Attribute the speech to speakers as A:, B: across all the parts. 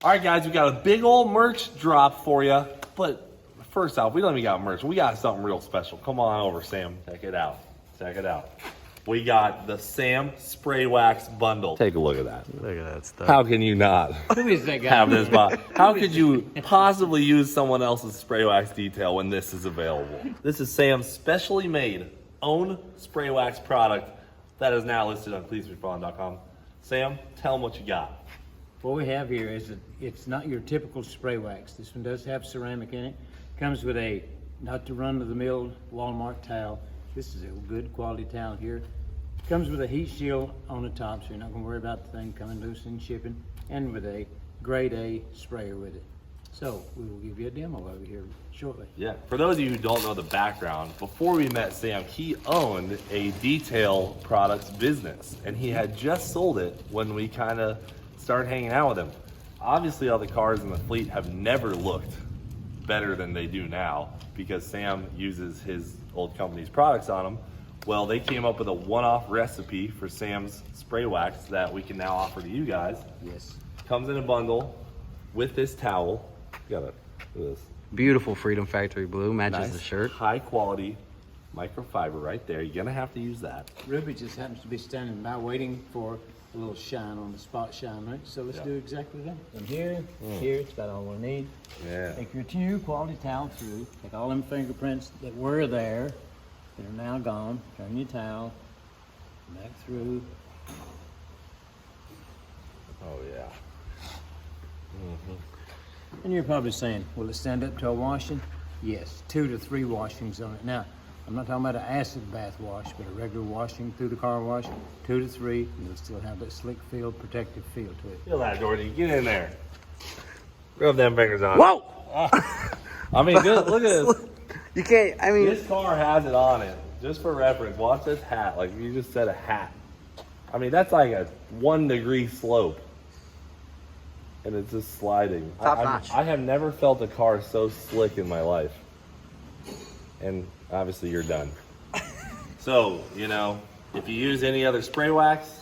A: All right, guys, we got a big old merch drop for you. But first off, we don't even got merch. We got something real special. Come on over, Sam. Check it out. Check it out. We got the Sam Spray Wax Bundle. Take a look at that.
B: Look at that stuff.
A: How can you not have this box? How could you possibly use someone else's spray wax detail when this is available? This is Sam's specially made, own spray wax product that is now listed on CleetusMcFarland.com. Sam, tell them what you got.
C: What we have here is it's not your typical spray wax. This one does have ceramic in it. Comes with a not to run of the mill Walmart towel. This is a good quality towel here. Comes with a heat shield on the top, so you're not going to worry about the thing coming loose and shipping, and with a grade A sprayer with it. So we will give you a demo over here shortly.
A: Yeah, for those of you who don't know the background, before we met Sam, he owned a detail products business, and he had just sold it when we kind of started hanging out with him. Obviously, all the cars in the fleet have never looked better than they do now because Sam uses his old company's products on them. Well, they came up with a one-off recipe for Sam's spray wax that we can now offer to you guys.
C: Yes.
A: Comes in a bundle with this towel. You got it. Look at this.
B: Beautiful Freedom Factory blue, matches
A: Nice,
B: the shirt.
A: high quality microfiber right there. You're gonna have to use that.
C: Ruby just happens to be standing by waiting for a little shine on the spot shine, right? So let's do exactly that. From here, here, it's about all we need.
A: Yeah.
C: Take your two quality towel through, take all them fingerprints that were there, that are now gone, turn your towel back through.
A: Oh yeah.
C: And you're probably saying, will it stand up to a washing? Yes, 2 to 3 washings on it. Now, I'm not talking about an acid bath wash, but a regular washing through the car wash, 2 to 3, and you'll still have that slick feel, protective feel to it.
A: Feel that, Jordy. Get in there. Rub them fingers on.
B: Whoa!
A: I mean, look at this.
B: You can't, I mean.
A: This car has it on it. Just for reference, watch this hat. Like you just said, a hat. I mean, that's like a 1 degree slope. And it's just sliding.
B: Top notch.
A: I have never felt a car so slick in my life. And obviously you're done. So, you know, if you use any other spray wax,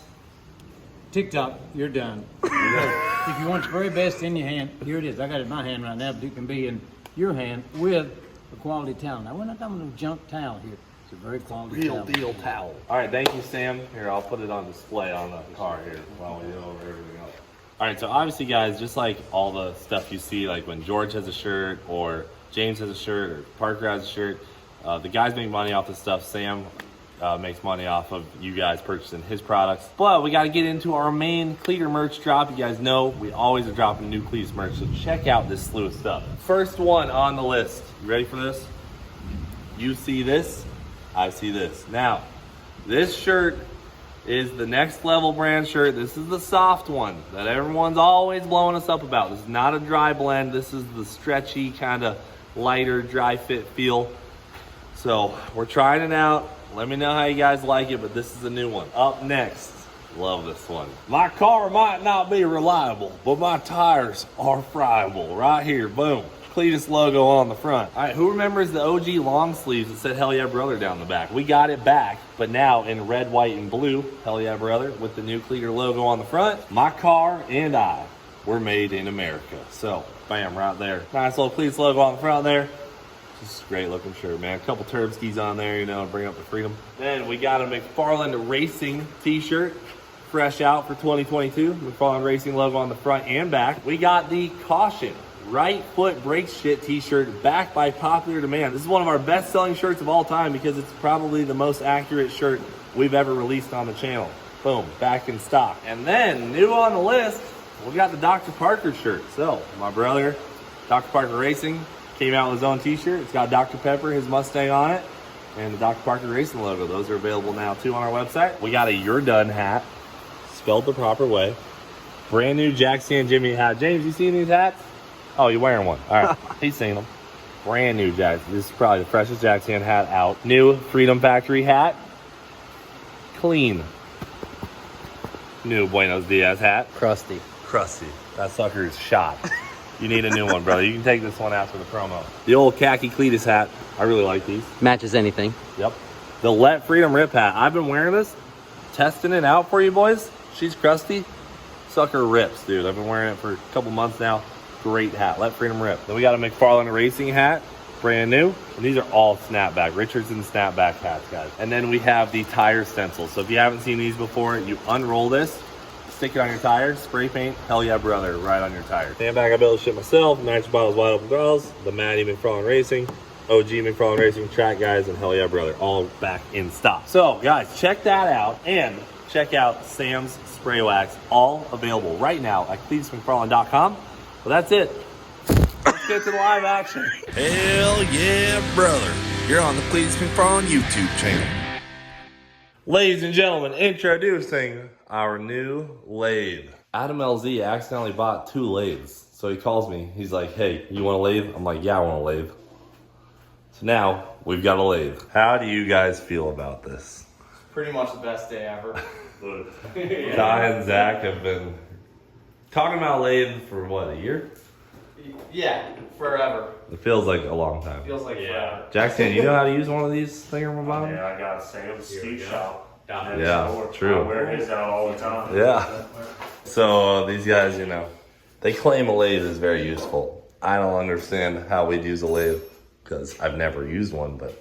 C: TikTok, you're done. If you want the very best in your hand, here it is. I got it in my hand right now, but it can be in your hand with a quality towel. Now, we're not talking about a junk towel here. It's a very quality
A: real
C: towel.
A: deal towel. All right, thank you, Sam. Here, I'll put it on display on the car here while we go over everything else. All right, so obviously, guys, just like all the stuff you see, like when George has a shirt or James has a shirt or Parker has a shirt, the guys make money off this stuff. Sam makes money off of you guys purchasing his products. But we got to get into our main Cleeter merch drop. You guys know we always are dropping new Cleetus merch, so check out this slew of stuff. First one on the list. You ready for this? You see this, I see this. Now, this shirt is the Next Level brand shirt. This is the soft one that everyone's always blowing us up about. This is not a dry blend. This is the stretchy, kind of lighter, dry fit feel. So we're trying it out. Let me know how you guys like it, but this is a new one. Up next, love this one. My car might not be reliable, but my tires are friable. Right here, boom. Cleetus logo on the front. All right, who remembers the OG long sleeves that said Hell Yeah Brother down the back? We got it back, but now in red, white, and blue, Hell Yeah Brother, with the new Cleeter logo on the front. My car and I were made in America. So, bam, right there. Nice little Cleetus logo on the front there. Just a great looking shirt, man. A couple turb skis on there, you know, bring up the freedom. Then we got a McFarland Racing t-shirt, fresh out for 2022. McFarland Racing logo on the front and back. We got the Caution Right Foot Brake Shit t-shirt, back by popular demand. This is one of our best selling shirts of all time because it's probably the most accurate shirt we've ever released on the channel. Boom, back in stock. And then, new on the list, we got the Dr. Parker shirt. So, my brother, Dr. Parker Racing, came out with his own t-shirt. It's got Dr. Pepper, his Mustang on it, and the Dr. Parker Racing logo. Those are available now too on our website. We got a You're Done hat, spelled the proper way. Brand new Jack San Jimmy hat. James, you seen these hats? Oh, you're wearing one. All right, he's seen them. Brand new Jack. This is probably the freshest Jack San hat out. New Freedom Factory hat. Clean. New Buenos Dias hat.
B: Crusty.
A: Crusty. That sucker is shot. You need a new one, brother. You can take this one after the promo. The old khaki Cleetus hat. I really like these.
B: Matches anything.
A: Yep. The Let Freedom Rip hat. I've been wearing this, testing it out for you boys. She's crusty. Sucker rips, dude. I've been wearing it for a couple months now. Great hat. Let freedom rip. Then we got a McFarland racing hat, brand new. And these are all snapback, Richardson snapback hats, guys. And then we have the tire stencils. So if you haven't seen these before, you unroll this, stick it on your tire, spray paint, hell yeah, brother, right on your tire. Sandbag, I built this shit myself. Nice bottles, wide open throttles. The Matty McFarland Racing, OG McFarland Racing, track guys, and hell yeah, brother, all back in stock. So guys, check that out and check out Sam's spray wax, all available right now at CleetusMcFarland.com. Well, that's it. Let's get to the live action.
D: Hell yeah, brother. You're on the Cleetus McFarland YouTube channel.
A: Ladies and gentlemen, introducing our new lathe. Adam LZ accidentally bought 2 lathes. So he calls me. He's like, hey, you want a lathe? I'm like, yeah, I want a lathe. So now we've got a lathe. How do you guys feel about this?
E: Pretty much the best day ever.
A: Ty and Zach have been talking about lathe for what, a year?
E: Yeah, forever.
A: It feels like a long time.
E: Feels like forever.
A: Jackson, you know how to use one of these thingamabob?
F: Yeah, I got Sam's ski shop.
A: Yeah, true.
F: I wear his out all the time.
A: Yeah. So these guys, you know, they claim a lathe is very useful. I don't understand how we'd use a lathe because I've never used one, but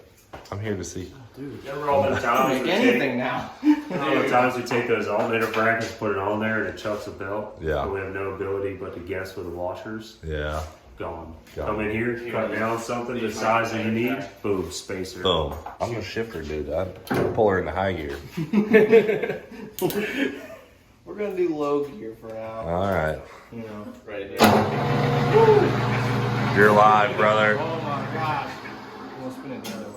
A: I'm here to see.
F: Dude, remember all the times
E: Make anything now.
F: all the times we take those alternator brackets, put it on there, and it chucks a belt.
A: Yeah.
F: But we have no ability but to guess with the washers.
A: Yeah.
F: Gone.
A: Gone.
F: Come in here, cut down something the size that you need. Boom, spacer.
A: Boom. I'm a shifter, dude. I'm gonna pull her into high gear.
E: We're gonna do low gear for now.
A: All right.
E: You know, right here.
A: You're live, brother.
E: Oh my gosh. We'll spin it the other way.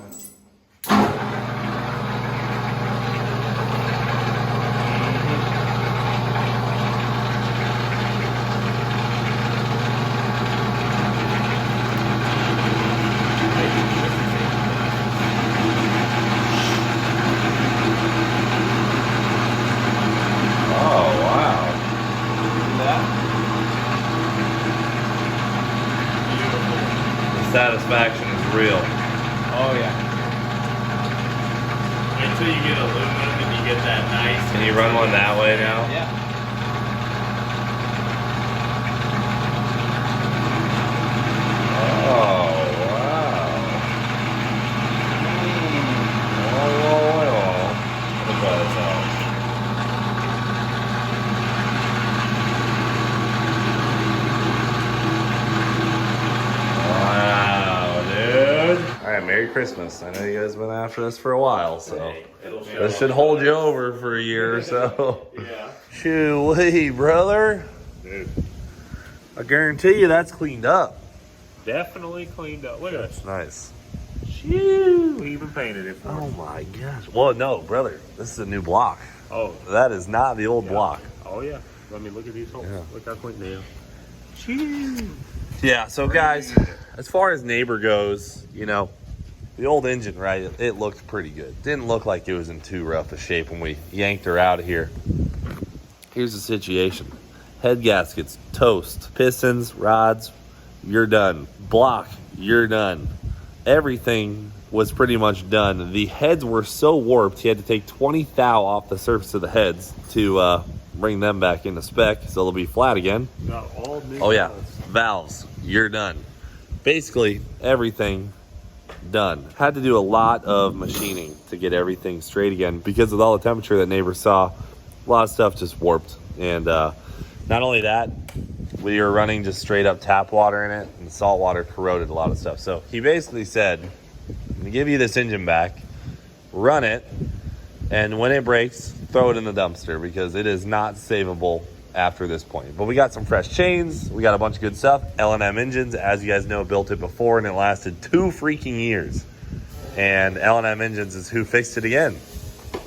A: Satisfaction is real.
E: Oh yeah.
A: Until you get aluminum and you get that nice. Can you run one that way now?
E: Yeah.
A: Oh, wow. Let me try this out. Merry Christmas. I know you guys have been after this for a while, so this should hold you over for a year or so.
F: Yeah.
A: Shoo-wee, brother.
F: Dude.
A: I guarantee you that's cleaned up.
F: Definitely cleaned up. Look at
A: That's
F: this.
A: nice.
F: Shoo. We even painted it for
A: Oh
F: him.
A: my gosh. Well, no, brother. This is a new block.
F: Oh.
A: That is not the old block.
F: Oh, yeah. Let me look at these holes.
A: Yeah.
F: Look how clean they are. Shoo.
A: Yeah, so guys, as far as neighbor goes, you know, the old engine, right, it looked pretty good. Didn't look like it was in too rough a shape when we yanked her out of here. Here's the situation. Head gaskets, toast. Pistons, rods, you're done. Block, you're done. Everything was pretty much done. The heads were so warped, he had to take 20 thou off the surface of the heads to bring them back into spec, so they'll be flat again.
F: Got all new
A: Oh yeah,
F: valves.
A: valves, you're done. Basically, everything done. Had to do a lot of machining to get everything straight again because with all the temperature that neighbor saw, a lot of stuff just warped. And not only that, we were running just straight up tap water in it, and the salt water corroded a lot of stuff. So he basically said, I'm gonna give you this engine back, run it, and when it breaks, throw it in the dumpster because it is not savable after this point. But we got some fresh chains, we got a bunch of good stuff. L&M Engines, as you guys know, built it before and it lasted 2 freaking years. And L&M Engines is who fixed it again.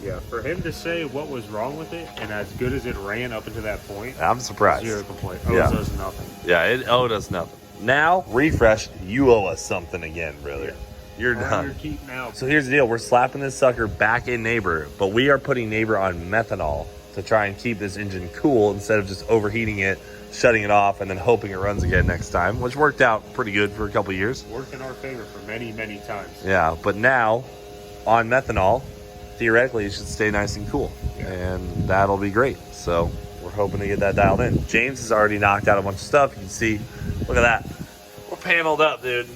F: Yeah, for him to say what was wrong with it, and as good as it ran up until that point,
A: I'm surprised.
F: zero complaint.
A: Yeah.
F: Owes us nothing.
A: Yeah, it owed us nothing. Now, refresh, you owe us something again, brother.
F: Yeah.
A: You're
F: Earn
A: done.
F: your keep now.
A: So here's the deal. We're slapping this sucker back in neighbor, but we are putting neighbor on methanol to try and keep this engine cool instead of just overheating it, shutting it off, and then hoping it runs again next time, which worked out pretty good for a couple years.
F: Worked in our favor for many, many times.
A: Yeah, but now on methanol, theoretically it should stay nice and cool,
F: Yeah.
A: and that'll be great. So we're hoping to get that dialed in. James has already knocked out a bunch of stuff. You can see, look at that. We're paneled up, dude.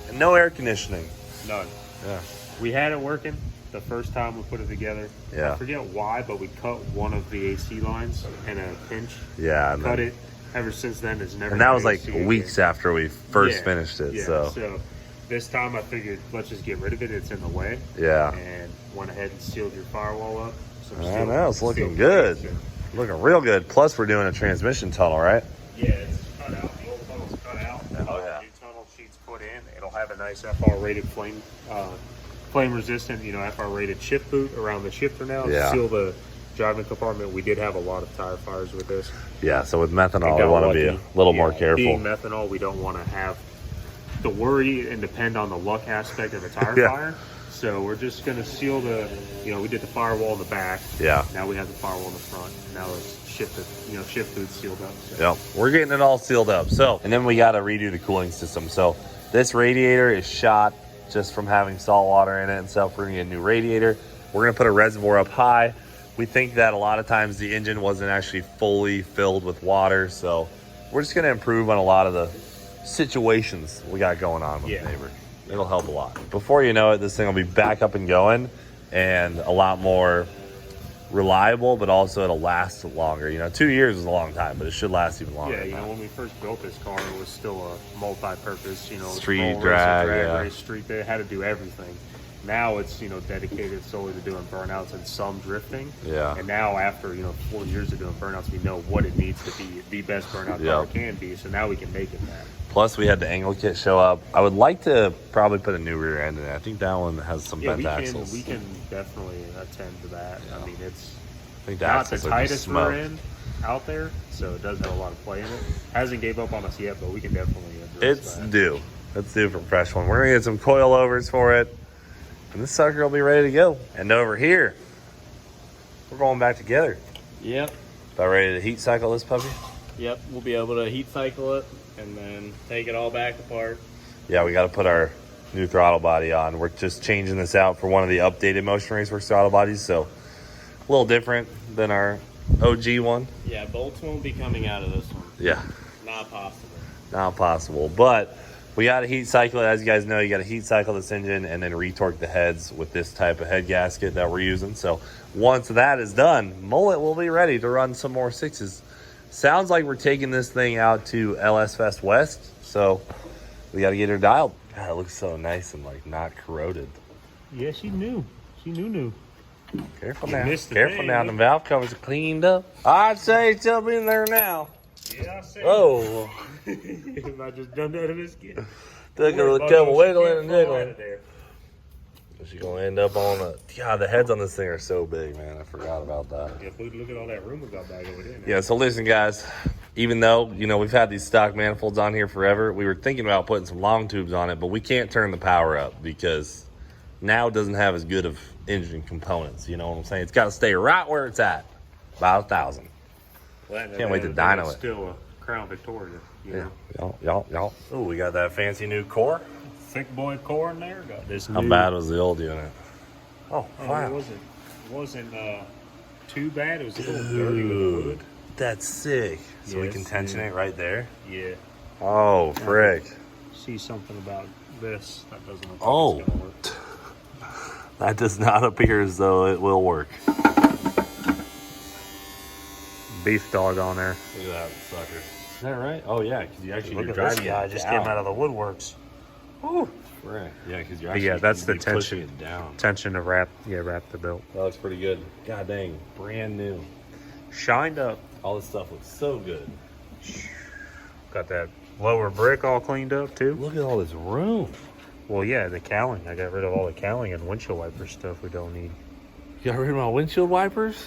A: And no air conditioning.
F: None.
A: Yeah.
F: We had it working the first time we put it together.
A: Yeah.
F: I forget why, but we cut one of the AC lines in a pinch.
A: Yeah. And
F: Cut it. Ever since then, it's never.
A: And that
F: been
A: was like
F: AC again.
A: weeks after we first
F: Yeah,
A: finished it.
F: Yeah.
A: So
F: this time I figured let's just get rid of it. It's in the way.
A: yeah.
F: And went ahead and sealed your firewall up. Some
A: I
F: steel-
A: know, it's looking
F: steel
A: good.
F: plates.
A: Looking real good. Plus, we're doing a transmission tunnel, right?
F: Yeah, it's cut out. The old tunnel's cut out.
A: Oh, yeah.
F: The new tunnel sheet's put in. It'll have a nice FR rated flame resistant, FR rated shift boot around the shifter now. to
A: Yeah.
F: Seal the driving compartment. We did have a lot of tire fires with this.
A: Yeah. So with methanol,
F: Got
A: we want to be a
F: lucky.
A: little more
F: Yeah,
A: careful.
F: Being methanol, we don't want to have the worry and depend on the luck aspect of a tire
A: Yeah.
F: fire. So we're just going to seal the, we did the firewall in the back.
A: Yeah.
F: Now we have the firewall in the front. Now it's shift boot sealed up. So.
A: Yep, we're getting it all sealed up. So, and then we got to redo the cooling system. So this radiator is shot just from having salt water in it and stuff. We're gonna get a new radiator. We're gonna put a reservoir up high. We think that a lot of times the engine wasn't actually fully filled with water. So we're just gonna improve on a lot of the situations we got going on with the neighbor. It'll help a lot. Before you know it, this thing will be back up and going and a lot more reliable, but also it'll last longer. 2 years is a long time, but it should last even longer.
F: Yeah, when we first built this car, it was still a multi-purpose,
A: Street
F: roll race,
A: drag, yeah.
F: race, street. They had to do everything. Now it's, dedicated solely to doing burnouts and some drifting.
A: Yeah.
F: And now after, 4 years of doing burnouts, we know what it needs to be the best burnout car it can be. So now we can make it that.
A: Plus, we had the angle kit show up. I would like to probably put a new rear end in it. I think that one has some bent axles.
F: We can definitely attend to that. I mean, it's
A: I think the
F: not the
A: axles are just
F: tightest
A: smoked.
F: rear end out there, so it does have a lot of play in it. Hasn't gave up on us yet, but we can definitely address
A: It's
F: that.
A: due. It's due for a fresh one. We're gonna get some coilovers for it, and this sucker will be ready to go. And over here, we're going back together.
E: Yep.
A: About ready to heat cycle this puppy?
E: Yep. We'll be able to heat cycle it and then take it all back apart.
A: Yeah, we got to put our new throttle body on. We're just changing this out for one of the updated Motion Raceworkd throttle bodies, so a little different than our OG one.
E: Yeah, bolts won't be coming out of this one.
A: Yeah,
E: Not possible.
A: not possible. But we got to heat cycle it. As you guys know, you got to heat cycle this engine and then retorque the heads with this type of head gasket that we're using. So once that is done, Mullet will be ready to run some more sixes. Sounds like we're taking this thing out to LS Fest West, so we got to get her dialed. God, it looks so nice and not corroded.
F: Yeah, she knew. She knew.
A: Careful
F: You
A: now.
F: missed the
A: Careful
F: thing,
A: now.
F: huh?
A: The valve covers are cleaned up. I'd say it's up in there now.
F: Yeah, I see.
A: Oh,
F: If I just done that in this kid.
A: took a
F: Worry,
A: couple
F: Bubba,
A: wiggling
F: she
A: and
F: can't fall out
A: jiggling.
F: of there.
A: She's gonna end up on a. God, the heads on this thing are so big, man. I forgot about that.
F: Yeah, but look at all that room we got back over there now.
A: Yeah, so listen, guys. Even though, we've had these stock manifolds on here forever, we were thinking about putting some long tubes on it, but we can't turn the power up because now it doesn't have as good of engine components. You know what I'm saying? It's got to stay right where it's at, about 1,000. Can't wait to dyno
F: It's
A: it.
F: still a Crown Victoria.
A: Yeah, y'all. Oh, we got that fancy new core.
F: Thick boy core in there. Got this
A: How
F: new,
A: bad was the old unit? Oh,
F: Oh,
A: wow.
F: it wasn't too bad. It was a little dirty with the wood.
A: That's sick. So we
F: Yes,
A: can tension it right there.
F: Yeah.
A: Oh, frick.
F: See something about this that doesn't look like
A: Oh.
F: it's gonna work.
A: That does not appear as though it will work.
F: Beef dog on there.
A: Look at that sucker. Is that right? Oh, yeah, because you actually
F: Look
A: you're
F: at this
A: driving
F: guy.
A: it
F: Just
A: down.
F: came out of the woodworks.
A: Right. Yeah, because you're
F: But
A: actually
F: yeah, that's the
A: pushing
F: tension.
A: it down.
F: Tension to wrap the belt.
A: That looks pretty good. God dang, brand new.
F: Shined up.
A: All this stuff looks so good.
F: Got that lower brick all cleaned up too.
A: Look at all this room.
F: Well, yeah, the cowling. I got rid of all the cowling and windshield wiper stuff we don't need.
A: You got rid of my windshield wipers?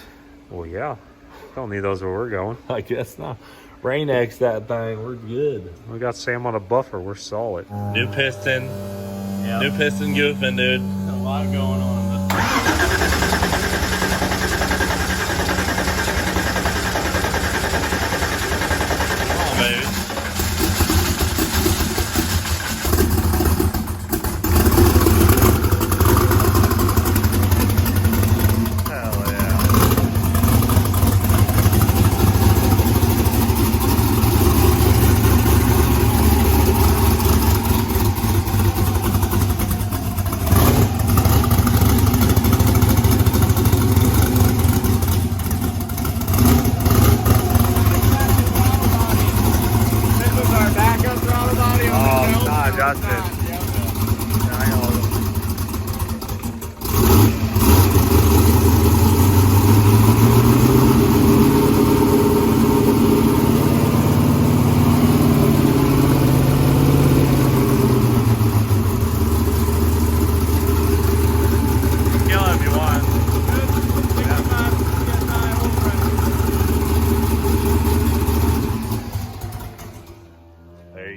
F: Well, yeah. Don't need those where we're going.
A: I guess not. Rain X that thing. We're good.
F: We got Sam on a buffer. We're solid.
A: New piston.
E: Yeah.
A: New piston goofing, dude.
E: A lot going on in this.
A: Come on, baby.
F: Hell yeah.
A: adjusted. I know.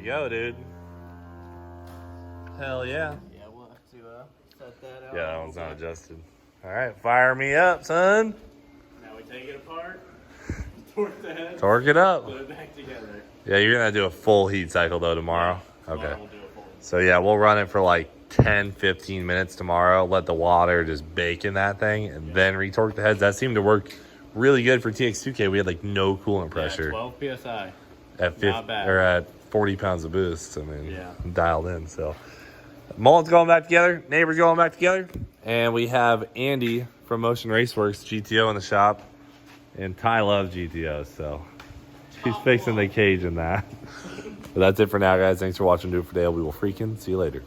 A: Go, dude. Hell yeah.
E: Yeah, we'll have to set that out.
A: Yeah, that one's not adjusted. All right, fire me up, son.
E: Now we take it apart, torque the head,
A: Torque it up.
E: put it back together.
A: Yeah, you're gonna do a full heat cycle though tomorrow. Okay.
E: Tomorrow we'll do a full.
A: So yeah, we'll run it for like 10, 15 minutes tomorrow. Let the water just bake in that thing, and then retorque the heads. That seemed to work really good for TX2K. We had like no coolant pressure.
E: Yeah, 12 psi.
A: At 50
E: Not bad.
A: or at 40 pounds of boost. I mean,
E: Yeah.
A: dialed in. So Mullet's going back together, neighbors going back together, and we have Andy from Motion Raceworks GTO in the shop, and Ty loves GTO, so she's fixing the cage in that. But that's it for now, guys. Thanks for watching. Do it for Dale. We will freaking see you later.